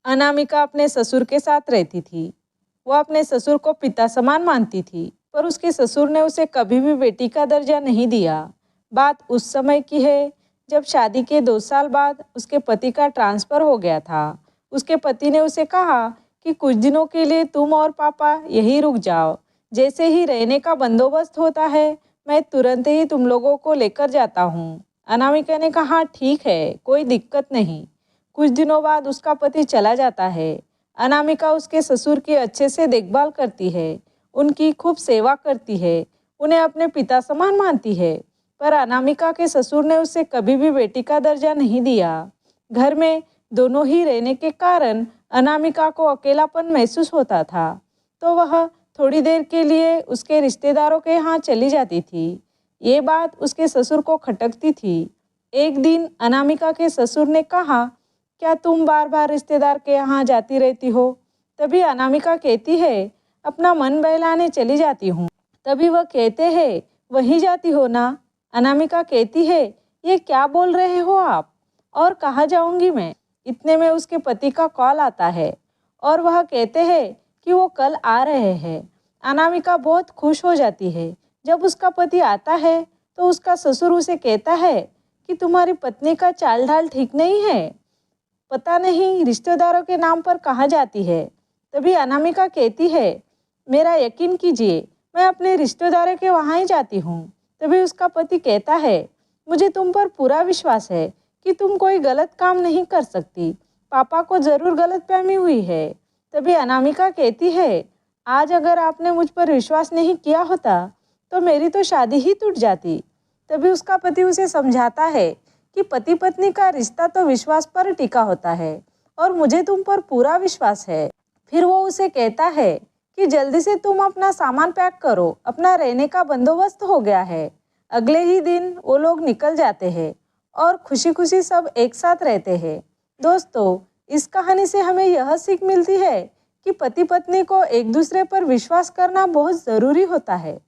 अनामिका अपने ससुर के साथ रहती थी। वो अपने ससुर को पिता समान मानती थी, पर उसके ससुर ने उसे कभी भी बेटी का दर्जा नहीं दिया। बात उस समय की है जब शादी के 2 साल बाद उसके पति का ट्रांसफ़र हो गया था। उसके पति ने उसे कहा कि कुछ दिनों के लिए तुम और पापा यहीं रुक जाओ। जैसे ही रहने का बंदोबस्त होता है, मैं तुरंत ही तुम लोगों को लेकर जाता हूँ। अनामिका ने कहा, ठीक है, कोई दिक्कत नहीं। कुछ दिनों बाद उसका पति चला जाता है। अनामिका उसके ससुर की अच्छे से देखभाल करती है, उनकी खूब सेवा करती है, उन्हें अपने पिता समान मानती है। पर अनामिका के ससुर ने उसे कभी भी बेटी का दर्जा नहीं दिया। घर में दोनों ही रहने के कारण अनामिका को अकेलापन महसूस होता था, तो वह थोड़ी देर के लिए उसके रिश्तेदारों के यहाँ चली जाती थी। ये बात उसके ससुर को खटकती थी। एक दिन अनामिका के ससुर ने कहा, क्या तुम बार बार रिश्तेदार के यहाँ जाती रहती हो? तभी अनामिका कहती है, अपना मन बहलाने चली जाती हूँ। तभी वह कहते हैं, वहीं जाती हो ना? अनामिका कहती है, ये क्या बोल रहे हो आप, और कहाँ जाऊँगी मैं? इतने में उसके पति का कॉल आता है और वह कहते हैं कि वो कल आ रहे हैं। अनामिका बहुत खुश हो जाती है। जब उसका पति आता है तो उसका ससुर उसे कहता है कि तुम्हारी पत्नी का चाल ढाल ठीक नहीं है, पता नहीं रिश्तेदारों के नाम पर कहाँ जाती है। तभी अनामिका कहती है, मेरा यकीन कीजिए, मैं अपने रिश्तेदारों के वहाँ ही जाती हूँ। तभी उसका पति कहता है, मुझे तुम पर पूरा विश्वास है कि तुम कोई गलत काम नहीं कर सकती। पापा को ज़रूर गलतफहमी हुई है। तभी अनामिका कहती है, आज अगर आपने मुझ पर विश्वास नहीं किया होता तो मेरी तो शादी ही टूट जाती। तभी उसका पति उसे समझाता है कि पति पत्नी का रिश्ता तो विश्वास पर टिका होता है और मुझे तुम पर पूरा विश्वास है। फिर वो उसे कहता है कि जल्दी से तुम अपना सामान पैक करो, अपना रहने का बंदोबस्त हो गया है। अगले ही दिन वो लोग निकल जाते हैं और खुशी खुशी सब एक साथ रहते हैं। दोस्तों, इस कहानी से हमें यह सीख मिलती है कि पति पत्नी को एक दूसरे पर विश्वास करना बहुत ज़रूरी होता है।